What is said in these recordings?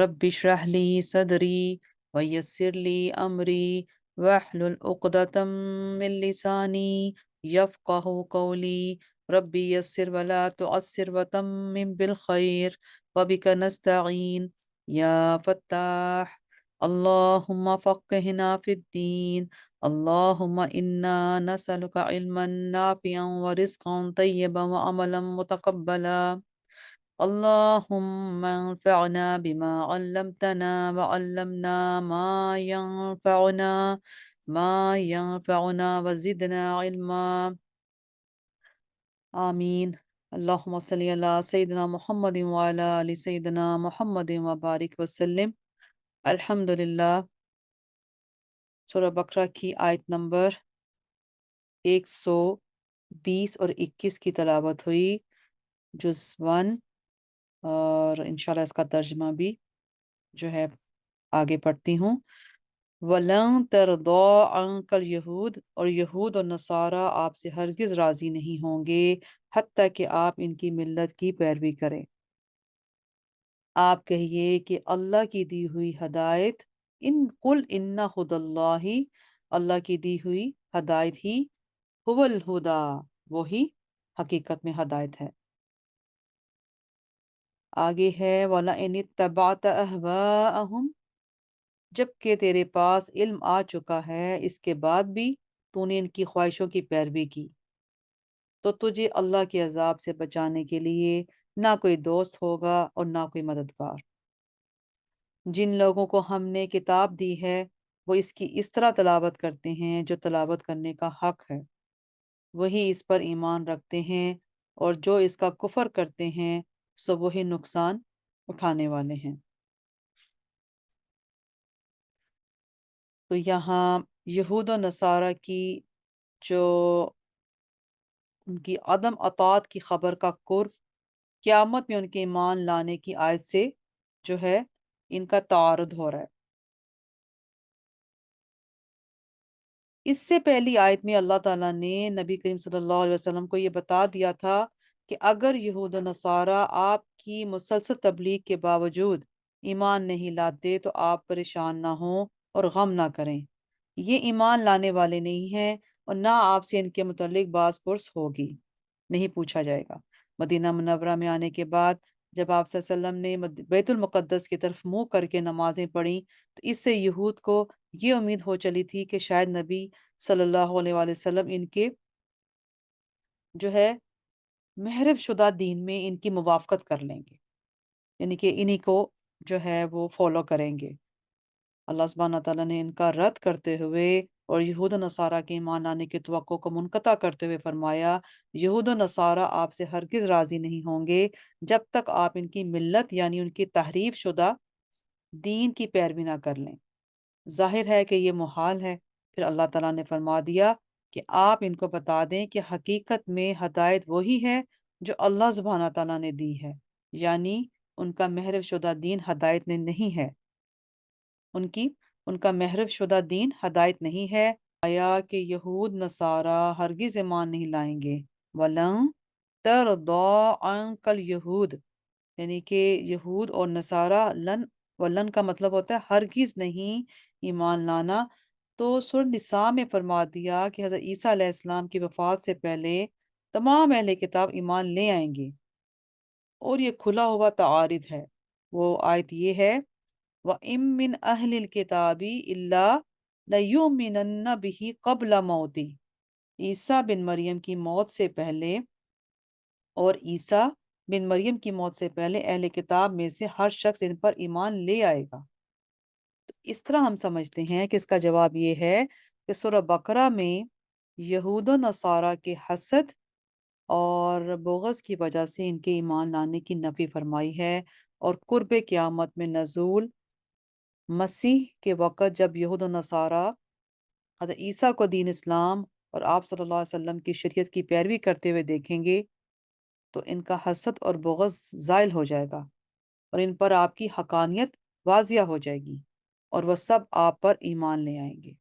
رب اشرح لی صدری ویسر لی امری واحلل عقدۃ من لسانی یفقہ قولی رب یسر ولا تعسر وتمم بالخیر وبک نستعین یا فتاح اللہم فقہنا فی الدین اللہم انا نسألک علما نافعا ورزقا طیبا وعملا متقبلا اللهم انفعنا بما علمتنا وعلمنا ما ينفعنا وزدنا علما آمین اللهم صل علی سیدنا محمد وعلی آل سیدنا محمد وبارک وسلم الحمدللہ۔ سورہ بقرہ کی آیت نمبر 120 اور 21 کی تلاوت ہوئی، جز 1، اور انشاءاللہ اس کا ترجمہ بھی جو ہے آگے پڑھتی ہوں۔ وَلَن تَرْضَىٰ عَنْكَ الْيَهُودُ، اور یہود اور نصارہ آپ سے ہرگز راضی نہیں ہوں گے حتیٰ کہ آپ ان کی ملت کی پیروی کریں۔ آپ کہیے کہ اللہ کی دی ہوئی ہدایت، قُلْ إِنَّ هُدَى اللَّهِ، اللہ کی دی ہوئی ہدایت ہی، هُوَ الْهُدَىٰ، وہی حقیقت میں ہدایت ہے۔ آگے ہے وَلَئِنِ اتَّبَعْتَ أَهْوَاءَهُمْ، جبکہ تیرے پاس علم آ چکا ہے اس کے بعد بھی تو نے ان کی خواہشوں کی پیروی کی، تو تجھے اللہ کے عذاب سے بچانے کے لیے نہ کوئی دوست ہوگا اور نہ کوئی مددگار۔ جن لوگوں کو ہم نے کتاب دی ہے وہ اس کی اس طرح تلاوت کرتے ہیں جو تلاوت کرنے کا حق ہے، وہی اس پر ایمان رکھتے ہیں، اور جو اس کا کفر کرتے ہیں سو وہی نقصان اٹھانے والے ہیں۔ تو یہاں یہود و نصارہ کی جو ان کی عدم اطاعت کی خبر کا قرب، قیامت میں ان کے ایمان لانے کی آیت سے جو ہے ان کا تعارض ہو رہا ہے۔ اس سے پہلی آیت میں اللہ تعالیٰ نے نبی کریم صلی اللہ علیہ وسلم کو یہ بتا دیا تھا کہ اگر یہود و نصارہ آپ کی مسلسل تبلیغ کے باوجود ایمان نہیں لاتے تو آپ پریشان نہ ہوں اور غم نہ کریں، یہ ایمان لانے والے نہیں ہیں اور نہ آپ سے ان کے متعلق باز پرس ہوگی، نہیں پوچھا جائے گا۔ مدینہ منورہ میں آنے کے بعد جب آپ صلی اللہ علیہ وسلم نے بیت المقدس کی طرف منہ کر کے نمازیں پڑھیں تو اس سے یہود کو یہ امید ہو چلی تھی کہ شاید نبی صلی اللہ علیہ وآلہ وسلم ان کے جو ہے محرف شدہ دین میں ان کی موافقت کر لیں گے، یعنی کہ انہی کو جو ہے وہ فالو کریں گے۔ اللہ سبحانہ تعالیٰ نے ان کا رد کرتے ہوئے اور یہود و نصارہ کے ایمان لانے کی توقع کو منقطع کرتے ہوئے فرمایا، یہود و نصارہ آپ سے ہرگز راضی نہیں ہوں گے جب تک آپ ان کی ملت یعنی ان کی تحریف شدہ دین کی پیروی نہ کر لیں۔ ظاہر ہے کہ یہ محال ہے۔ پھر اللہ تعالیٰ نے فرما دیا کہ آپ ان کو بتا دیں کہ حقیقت میں ہدایت وہی ہے جو اللہ سبحانہ تعالیٰ نے دی ہے، یعنی ان کا محرف شدہ دین ہدایت نے نہیں ہے، ان کا محرف شدہ دین ہدایت نہیں ہے۔ آیا کہ یہود نصارہ ہرگز ایمان نہیں لائیں گے۔ وَلَن تَرْضَىٰ عَنْكَ الْيَهُودُ، یعنی کہ یہود اور نصارہ لن کا مطلب ہوتا ہے ہرگز نہیں ایمان لانا۔ تو سورہ نساء میں فرما دیا کہ حضرت عیسیٰ علیہ السلام کی وفات سے پہلے تمام اہل کتاب ایمان لے آئیں گے، اور یہ کھلا ہوا تعارض ہے۔ وہ آیت یہ ہے وَإِن مِّنْ أَهْلِ الْكِتَابِ إِلَّا لَيُؤْمِنَنَّ بِهِ قَبْلَ مَوْتِهِ، عیسیٰ بن مریم کی موت سے پہلے، اور عیسیٰ بن مریم کی موت سے پہلے اہل کتاب میں سے ہر شخص ان پر ایمان لے آئے گا۔ اس طرح ہم سمجھتے ہیں کہ اس کا جواب یہ ہے کہ سورہ بقرہ میں یہود و نصارہ کے حسد اور بغض کی وجہ سے ان کے ایمان لانے کی نفی فرمائی ہے، اور قرب قیامت میں نزول مسیح کے وقت جب یہود و نصارہ حضرت عیسیٰ کو دین اسلام اور آپ صلی اللہ علیہ وسلم کی شریعت کی پیروی کرتے ہوئے دیکھیں گے تو ان کا حسد اور بغض زائل ہو جائے گا، اور ان پر آپ کی حقانیت واضح ہو جائے گی، اور وہ سب آپ پر ایمان لے آئیں گے۔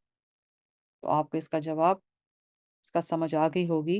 تو آپ کو اس کا جواب، اس کا سمجھ آ گئی ہوگی۔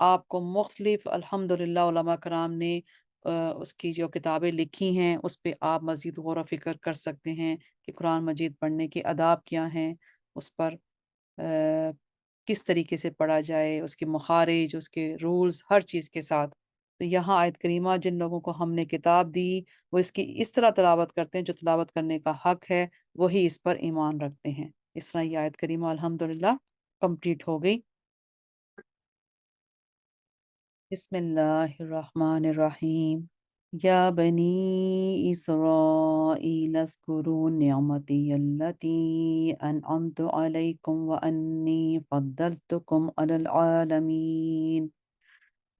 آپ کو مختلف الحمدللہ علماء کرام نے اس کی جو کتابیں لکھی ہیں اس پہ آپ مزید غور و فکر کر سکتے ہیں کہ قرآن مجید پڑھنے کے آداب کیا ہیں، اس پر کس طریقے سے پڑھا جائے، اس کے مخارج، اس کے رولز، ہر چیز کے ساتھ۔ تو یہاں آیت کریمہ جن لوگوں کو ہم نے کتاب دی وہ اس کی اس طرح تلاوت کرتے ہیں جو تلاوت کرنے کا حق ہے وہی اس پر ایمان رکھتے ہیں۔ اس طرح یہ آیت کریمہ الحمدللہ کمپلیٹ ہو گئی۔ بسم اللہ الرحمن الرحیم۔ یا بنی اسرائیل اذکروا نعمتی التی انعمت علیکم وانی فضلتکم علی العالمین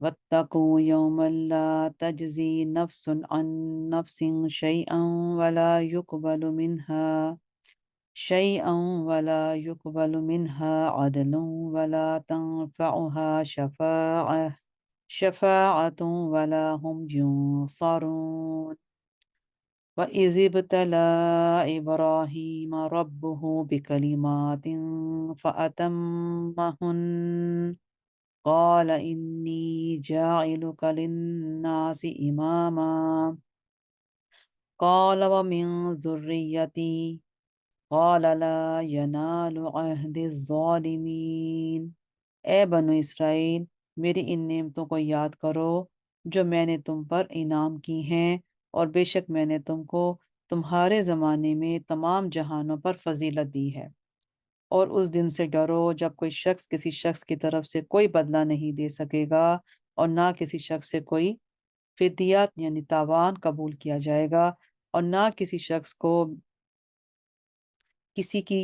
واتقوا یوما لا تجزی نفس عن نفس شیئا ولا يقبل منها عدل ولا تنفعها شفاعة ولا هم ينصرون وَإِذِ ابْتَلَى إِبْرَاهِيمَ رَبُّهُ بِكَلِمَاتٍ فَأَتَمَّهُنَّ قَالَ إِنِّي جَاعِلُكَ لِلنَّاسِ إِمَامًا قَالَ وَمِن ذُرِّيَّتِي قَالَ لَا يَنَالُ عَهْدِ الظَّالِمِينَ۔ اے بنو اسرائیل، میری ان نعمتوں کو یاد کرو جو میں نے تم پر انعام کی ہیں، اور بے شک میں نے تم کو تمہارے زمانے میں تمام جہانوں پر فضیلت دی ہے۔ اور اس دن سے ڈرو جب کوئی شخص کسی شخص کی طرف سے کوئی بدلہ نہیں دے سکے گا، اور نہ کسی شخص سے کوئی فدیہ یعنی تاوان قبول کیا جائے گا، اور نہ کسی شخص کو کسی کی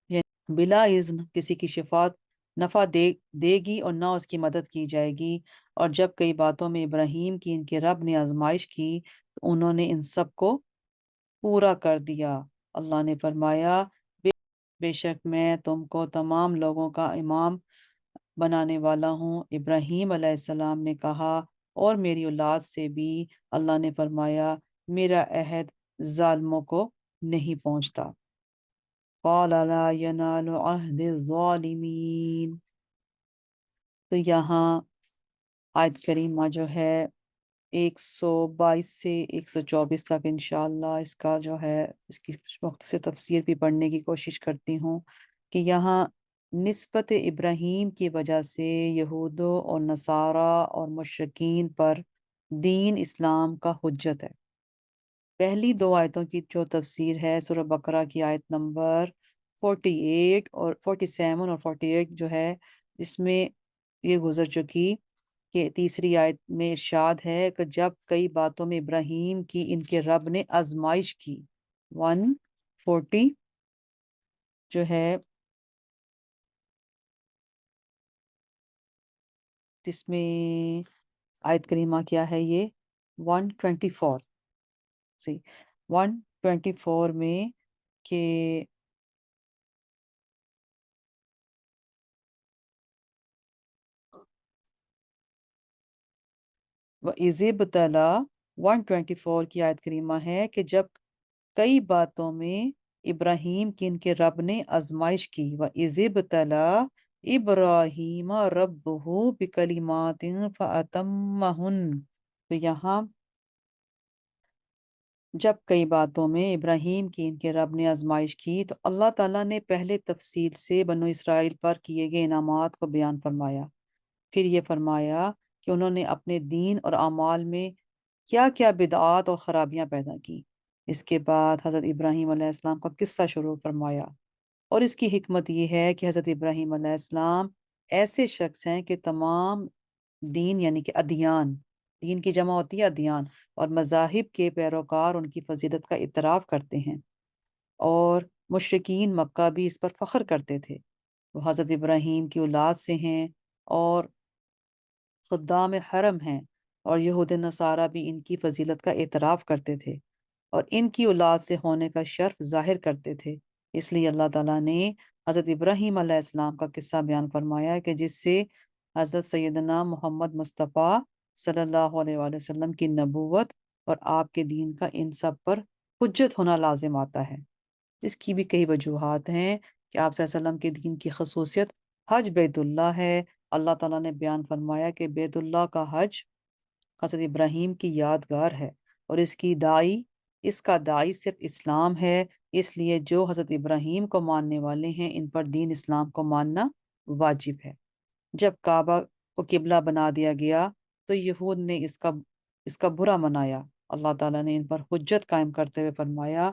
یعنی بلا اذن کسی کی شفاعت نفع دے گی اور نہ اس کی مدد کی جائے گی۔ اور جب کئی باتوں میں ابراہیم کی ان کے رب نے آزمائش کی تو انہوں نے ان سب کو پورا کر دیا۔ اللہ نے فرمایا بے شک میں تم کو تمام لوگوں کا امام بنانے والا ہوں۔ ابراہیم علیہ السلام نے کہا اور میری اولاد سے بھی۔ اللہ نے فرمایا میرا عہد ظالموں کو نہیں پہنچتا۔ قال لا ينال عہد الظالمین۔ تو یہاں آیت کریمہ جو ہے 122 سے 124 تک انشاءاللہ اس کا جو ہے اس کی مختصر تفسیر بھی پڑھنے کی کوشش کرتی ہوں کہ یہاں نسبت ابراہیم کی وجہ سے یہودوں اور نصارہ اور مشرکین پر دین اسلام کا حجت ہے۔ پہلی دو آیتوں کی جو تفسیر ہے سورہ بقرہ کی آیت نمبر 48 اور 47 اور 48 جو ہے، جس میں یہ گزر چکی کہ تیسری آیت میں ارشاد ہے کہ جب کئی باتوں میں ابراہیم کی ان کے رب نے آزمائش کی، 140 جو ہے جس میں آیت کریمہ کیا ہے یہ 124 سی 124 میں کہ وَإِذِ ابْتَلَى 124 کی آیت کریمہ ہے کہ جب کئی باتوں میں ابراہیم کی ان کے رب نے آزمائش کی، وَإِذِ ابْتَلَى إِبْرَاهِيمَ رَبُّهُ بِكَلِمَاتٍ فَأَتَمَّهُنَّ۔ تو یہاں جب کئی باتوں میں ابراہیم کی ان کے رب نے آزمائش کی تو اللہ تعالیٰ نے پہلے تفصیل سے بنو اسرائیل پر کیے گئے انعامات کو بیان فرمایا، پھر یہ فرمایا کہ انہوں نے اپنے دین اور اعمال میں کیا کیا بدعات اور خرابیاں پیدا کی۔ اس کے بعد حضرت ابراہیم علیہ السلام کا قصہ شروع فرمایا، اور اس کی حکمت یہ ہے کہ حضرت ابراہیم علیہ السلام ایسے شخص ہیں کہ تمام دین یعنی کہ ادیان، دین کی جمع ہوتی ہے ادیان، اور مذاہب کے پیروکار ان کی فضیلت کا اعتراف کرتے ہیں، اور مشرکین مکہ بھی اس پر فخر کرتے تھے۔ وہ حضرت ابراہیم کی اولاد سے ہیں اور خدام حرم ہیں، اور یہود نصارہ بھی ان کی فضیلت کا اعتراف کرتے تھے اور ان کی اولاد سے ہونے کا شرف ظاہر کرتے تھے۔ اس لیے اللہ تعالیٰ نے حضرت ابراہیم علیہ السلام کا قصہ بیان فرمایا کہ جس سے حضرت سیدنا محمد مصطفیٰ صلی اللہ علیہ وآلہ وسلم کی نبوت اور آپ کے دین کا ان سب پر حجت ہونا لازم آتا ہے۔ اس کی بھی کئی وجوہات ہیں کہ آپ صلی اللہ علیہ وسلم کے دین کی خصوصیت حج بیت اللہ ہے، اللہ تعالیٰ نے بیان فرمایا کہ بیت اللہ کا حج حضرت ابراہیم کی یادگار ہے، اور اس کا داعی صرف اسلام ہے، اس لیے جو حضرت ابراہیم کو ماننے والے ہیں ان پر دین اسلام کو ماننا واجب ہے۔ جب کعبہ کو قبلہ بنا دیا گیا تو یہود نے اس کا برا منایا۔ اللہ تعالیٰ نے ان پر حجت قائم کرتے ہوئے فرمایا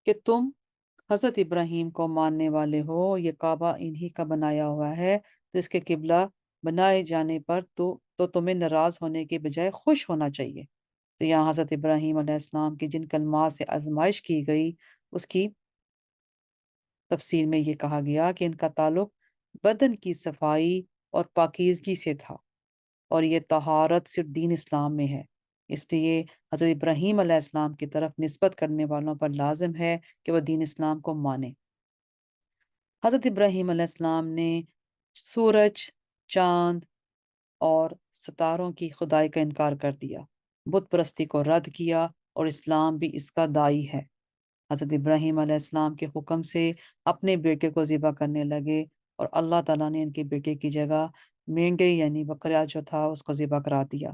کہ تم حضرت ابراہیم کو ماننے والے ہو، یہ کعبہ انہی کا بنایا ہوا ہے، تو اس کے قبلہ بنائے جانے پر تو تمہیں ناراض ہونے کے بجائے خوش ہونا چاہیے۔ تو یہاں حضرت ابراہیم علیہ السلام کی جن کلمات سے آزمائش کی گئی اس کی تفسیر میں یہ کہا گیا کہ ان کا تعلق بدن کی صفائی اور پاکیزگی سے تھا، اور یہ طہارت صرف دین اسلام میں ہے، اس لیے حضرت ابراہیم علیہ السلام کی طرف نسبت کرنے والوں پر لازم ہے کہ وہ دین اسلام کو مانے۔ حضرت ابراہیم علیہ السلام نے سورج، چاند اور ستاروں کی خدائی کا انکار کر دیا، بت پرستی کو رد کیا، اور اسلام بھی اس کا داعی ہے۔ حضرت ابراہیم علیہ السلام کے حکم سے اپنے بیٹے کو ذبح کرنے لگے، اور اللہ تعالیٰ نے ان کے بیٹے کی جگہ مینڈے یعنی بکرا جو تھا اس کو ذبح کرا دیا۔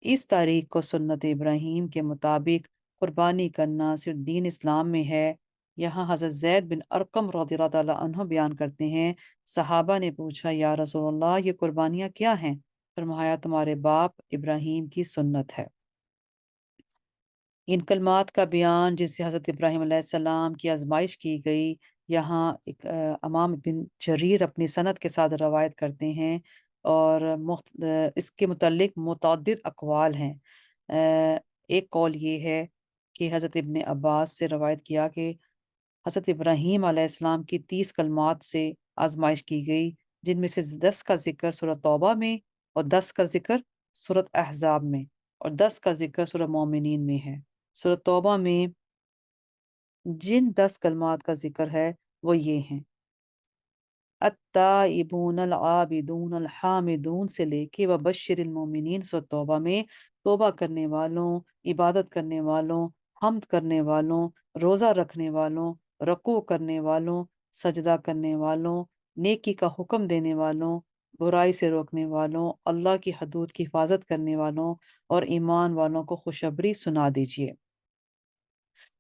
اس تاریخ کو سنت ابراہیم کے مطابق قربانی کرنا صرف دین اسلام میں ہے۔ یہاں حضرت زید بن ارقم رضی اللہ تعالیٰ عنہ بیان کرتے ہیں، صحابہ نے پوچھا یا رسول اللہ یہ قربانیاں کیا ہیں؟ فرمایا تمہارے باپ ابراہیم کی سنت ہے۔ ان کلمات کا بیان جن سے حضرت ابراہیم علیہ السلام کی آزمائش کی گئی، یہاں ایک امام بن جریر اپنی سند کے ساتھ روایت کرتے ہیں، اور اس کے متعلق متعدد اقوال ہیں۔ ایک قول یہ ہے کہ حضرت ابن عباس سے روایت کیا کہ حضرت ابراہیم علیہ السلام کی 30 کلمات سے آزمائش کی گئی، جن میں سے 10 کا ذکر سورۃ توبہ میں، اور 10 کا ذکر سورۃ احزاب میں، اور 10 کا ذکر سورۃ مومنین میں ہے۔ سورۃ توبہ میں جن 10 کلمات کا ذکر ہے وہ یہ ہیں: التائبون العابدون الحامدون سے لے کے وبشر المومنین۔ سورۃ توبہ میں توبہ کرنے والوں، عبادت کرنے والوں، حمد کرنے والوں، روزہ رکھنے والوں، رکوع کرنے والوں، سجدہ کرنے والوں، نیکی کا حکم دینے والوں، برائی سے روکنے والوں، اللہ کی حدود کی حفاظت کرنے والوں اور ایمان والوں کو خوشخبری سنا دیجیے۔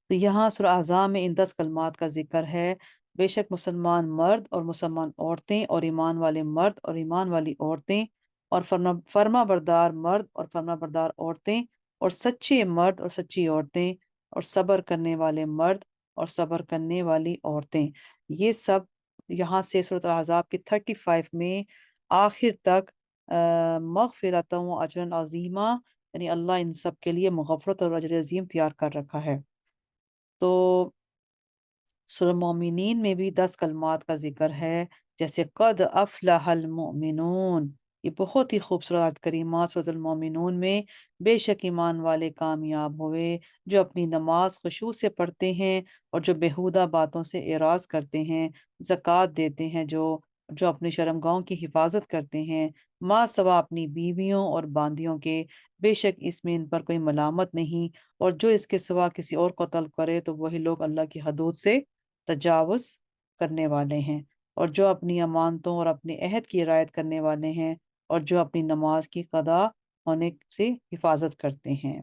تو یہاں سورہ احزاب میں ان 10 کلمات کا ذکر ہے۔ بے شک مسلمان مرد اور مسلمان عورتیں اور ایمان والے مرد اور ایمان والی عورتیں اور فرما بردار مرد اور فرما بردار عورتیں اور سچے مرد اور سچی عورتیں اور صبر کرنے والے مرد اور صبر کرنے والی عورتیں، یہ سب یہاں سے سورۃ احزاب کی 35 میں آخر تک مغفرۃ و اجر عظیمہ، یعنی اللہ ان سب کے لیے مغفرت اور اجر عظیم تیار کر رکھا ہے۔ تو سورہ مومنین میں بھی 10 کلمات کا ذکر ہے، جیسے قد افلح المؤمنون، یہ بہت ہی خوبصورت آیت کریمات سورۃ المومنون میں، بے شک ایمان والے کامیاب ہوئے جو اپنی نماز خشوع سے پڑھتے ہیں اور جو بیہودہ باتوں سے اعراض کرتے ہیں، زکوٰۃ دیتے ہیں، جو اپنی شرمگاہوں کی حفاظت کرتے ہیں، ماں سوا اپنی بیویوں اور باندیوں کے، بے شک اس میں ان پر کوئی ملامت نہیں، اور جو اس کے سوا کسی اور کو طلب کرے تو وہی لوگ اللہ کی حدود سے تجاوز کرنے والے ہیں، اور جو اپنی امانتوں اور اپنے عہد کی رعایت کرنے والے ہیں، اور جو اپنی نماز کی قضا ہونے سے حفاظت کرتے ہیں۔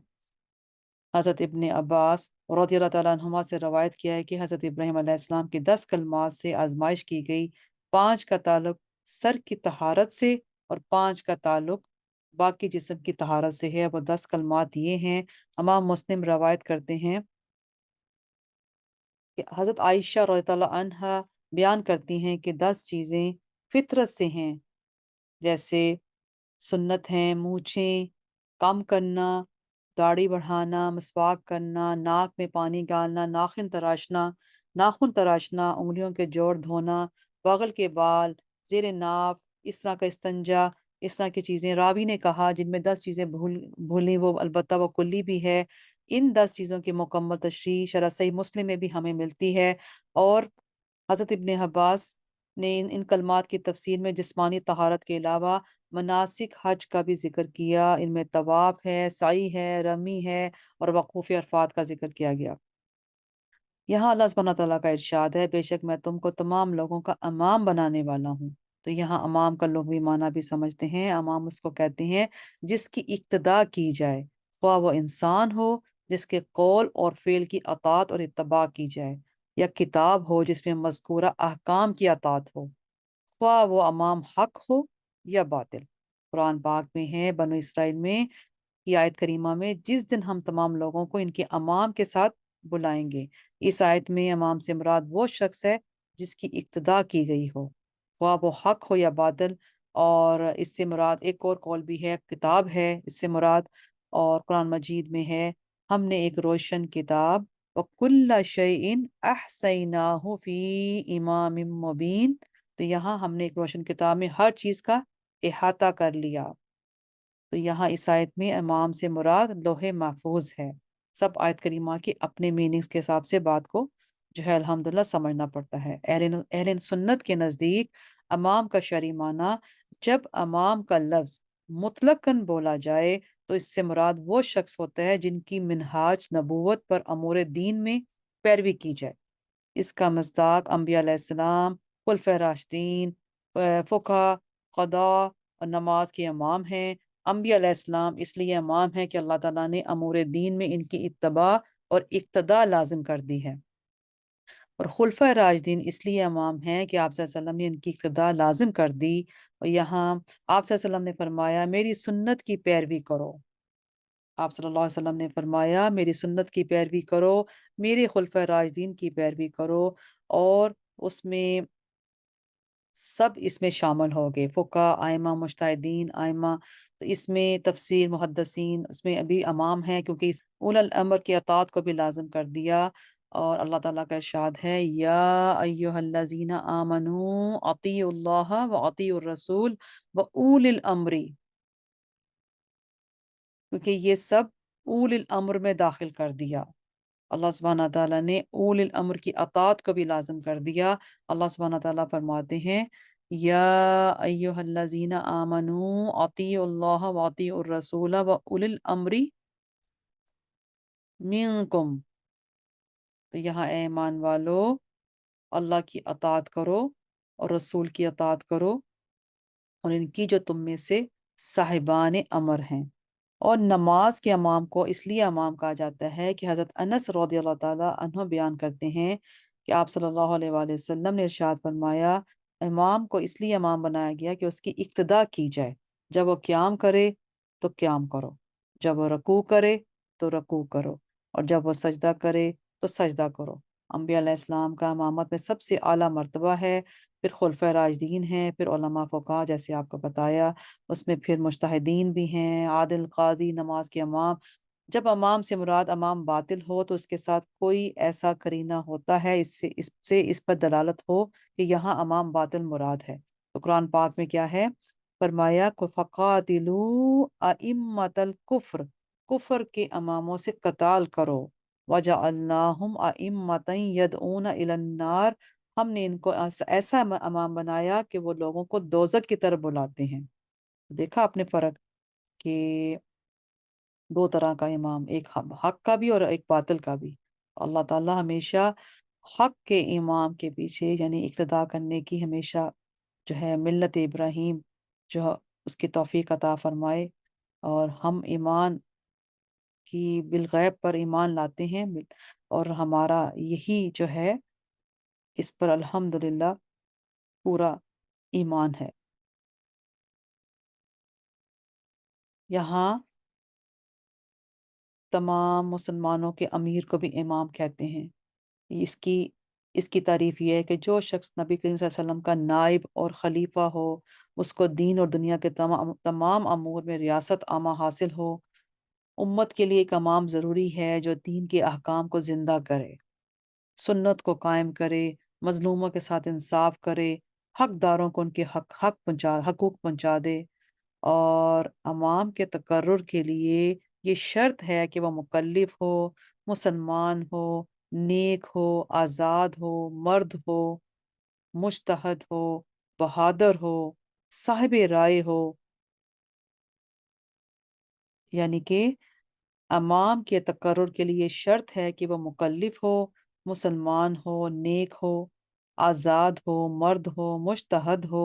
حضرت ابن عباس رضی اللہ تعالیٰ عنہما سے روایت کیا ہے کہ حضرت ابراہیم علیہ السلام کی 10 کلمات سے آزمائش کی گئی، 5 کا تعلق سر کی طہارت سے اور 5 کا تعلق باقی جسم کی طہارت سے ہے۔ وہ 10 کلمات یہ ہیں، امام مسلم روایت کرتے ہیں کہ حضرت عائشہ رضی اللہ عنہا بیان کرتی ہیں کہ 10 چیزیں فطرت سے ہیں، جیسے سنت ہیں: مونچھیں کم کرنا، داڑھی بڑھانا، مسواک کرنا، ناک میں پانی ڈالنا، ناخن تراشنا، انگلیوں کے جوڑ دھونا، بغل کے بال، زیر ناف، اس طرح کا استنجا، اس طرح کی چیزیں۔ راوی نے کہا جن میں 10 چیزیں بھولیں وہ البتہ وہ کلی بھی ہے۔ ان 10 چیزوں کی مکمل تشریح شرح صحیح مسلم میں بھی ہمیں ملتی ہے، اور حضرت ابن عباس نے ان کلمات کی تفسیر میں جسمانی طہارت کے علاوہ مناسک حج کا بھی ذکر کیا، ان میں طواف ہے، سعی ہے، رمی ہے اور وقوف عرفات کا ذکر کیا گیا۔ یہاں اللہ سبحانہ تعالیٰ کا ارشاد ہے، بے شک میں تم کو تمام لوگوں کا امام بنانے والا ہوں۔ تو یہاں امام کا لغوی معنی بھی سمجھتے ہیں۔ امام اس کو کہتے ہیں جس کی اقتداء کی جائے، خواہ وہ انسان ہو جس کے قول اور فعل کی اطاعت اور اتباع کی جائے، یا کتاب ہو جس میں مذکورہ احکام کی اطاعت ہو، خواہ وہ امام حق ہو یا باطل۔ قرآن پاک میں ہے، بنو اسرائیل میں کی آیت کریمہ میں، جس دن ہم تمام لوگوں کو ان کے امام کے ساتھ بلائیں گے۔ اس آیت میں امام سے مراد وہ شخص ہے جس کی اقتداء کی گئی ہو، خواہ وہ حق ہو یا باطل۔ اور اس سے مراد ایک اور قول بھی ہے، کتاب ہے اس سے مراد، اور قرآن مجید میں ہے ہم نے ایک روشن کتاب وَكُلَّ شَيْءٍ أَحْصَيْنَاهُ فِي إِمَامٍ مُبِينٍ، تو یہاں ہم نے ایک روشن کتاب میں ہر چیز کا احاطہ کر لیا۔ تو یہاں اس آیت میں امام سے مراد لوح محفوظ ہے۔ سب آیت کریمہ کے اپنے میننگز کے حساب سے بات کو جو ہے الحمدللہ سمجھنا پڑتا ہے۔ اہل سنت کے نزدیک امام کا شرعی معنی، جب امام کا لفظ مطلقاً بولا جائے تو اس سے مراد وہ شخص ہوتا ہے جن کی منہاج نبوت پر امور دین میں پیروی کی جائے۔ اس کا مصداق انبیاء علیہ السلام، خلفۂ راشدین، فقہ، قضاء اور نماز کے امام ہیں۔ انبیاء علیہ السلام اس لیے امام ہیں کہ اللہ تعالیٰ نے امور دین میں ان کی اتباع اور اقتداء لازم کر دی ہے، اور خلفۂ راشدین اس لیے امام ہیں کہ آپ صلی اللہ علیہ وسلم نے ان کی اقتداء لازم کر دی۔ اور یہاں آپ صلی اللہ علیہ وسلم نے فرمایا میری سنت کی پیروی کرو۔ آپ صلی اللہ علیہ وسلم نے فرمایا میری سنت کی پیروی کرو، میرے خلفۂ راشدین کی پیروی کرو، اور اس میں سب اس میں شامل ہو گئے، فقہ، ائمہ، مجتہدین، ائمہ۔ تو اس میں تفسیر، محدثین اس میں ابھی امام ہیں، کیونکہ اس اولی الامر کی اطاعت کو بھی لازم کر دیا۔ اور اللہ تعالیٰ کا ارشاد ہے یا ایہا الذین آمنوا اطیعوا اللہ و اطیعوا الرسول و اولی الامر، کیونکہ یہ سب اول الامر میں داخل کر دیا۔ اللہ سبحانہ تعالیٰ نے اول الامر کی اطاعت کو بھی لازم کر دیا۔ اللہ سبحانہ تعالیٰ فرماتے ہیں یا ایہا الذین آمنوا اطیعوا اللہ و اطیعوا الرسول و اولی الامر منکم، تو یہاں اے ایمان والو اللہ کی اطاعت کرو اور رسول کی اطاعت کرو، اور ان کی جو تم میں سے صاحبان امر ہیں۔ اور نماز کے امام کو اس لیے امام کہا جاتا ہے کہ حضرت انس رضی اللہ تعالیٰ عنہ بیان کرتے ہیں کہ آپ صلی اللہ علیہ وآلہ وسلم نے ارشاد فرمایا امام کو اس لیے امام بنایا گیا کہ اس کی اقتداء کی جائے، جب وہ قیام کرے تو قیام کرو، جب وہ رکوع کرے تو رکوع کرو، اور جب وہ سجدہ کرے تو سجدہ کرو۔ انبیاء علیہ السلام کا امامت میں سب سے اعلیٰ مرتبہ ہے، پھر خلفۂ راشدین ہیں، پھر علماء فقہا جیسے آپ کو بتایا، اس میں پھر مجتہدین بھی ہیں، عادل قاضی، نماز کے امام۔ جب امام سے مراد امام باطل ہو تو اس کے ساتھ کوئی ایسا قرینہ ہوتا ہے اس پر دلالت ہو کہ یہاں امام باطل مراد ہے، تو قرآن پاک میں کیا ہے؟ فرمایا کہ فَقَاتِلُوا أَئِمَّةَ الْكُفْرِ، کفر کے اماموں سے قتال کرو، وَجَعَلْنَاهُمْ أَئِمَّةً يَدْعُونَ إِلَى النَّارِ، ہم نے ان کو ایسا امام بنایا کہ وہ لوگوں کو دوزخ کی طرف بلاتے ہیں۔ دیکھا آپ نے فرق کہ دو طرح کا امام، ایک حق کا بھی اور ایک باطل کا بھی۔ اللہ تعالیٰ ہمیشہ حق کے امام کے پیچھے یعنی اقتداء کرنے کی ہمیشہ جو ہے ملت ابراہیم جو اس کی توفیق عطا فرمائے، اور ہم ایمان کی بالغیب پر ایمان لاتے ہیں، اور ہمارا یہی جو ہے اس پر الحمدللہ پورا ایمان ہے۔ یہاں تمام مسلمانوں کے امیر کو بھی امام کہتے ہیں۔ اس کی اس کی تعریف یہ ہے کہ جو شخص نبی کریم صلی اللہ علیہ وسلم کا نائب اور خلیفہ ہو، اس کو دین اور دنیا کے تمام امور میں ریاست عامہ حاصل ہو۔ امت کے لیے ایک امام ضروری ہے جو دین کے احکام کو زندہ کرے، سنت کو قائم کرے، مظلوموں کے ساتھ انصاف کرے، حقداروں کو ان کے حقوق پہنچا دے۔ اور امام کے تقرر کے لیے یہ شرط ہے کہ وہ مکلف ہو، مسلمان ہو، نیک ہو، آزاد ہو، مرد ہو، مجتہد ہو، بہادر ہو، صاحب رائے ہو، یعنی کہ امام کے تقرر کے لیے شرط ہے کہ وہ مکلف ہو، مسلمان ہو، نیک ہو، آزاد ہو، مرد ہو، مجتہد ہو،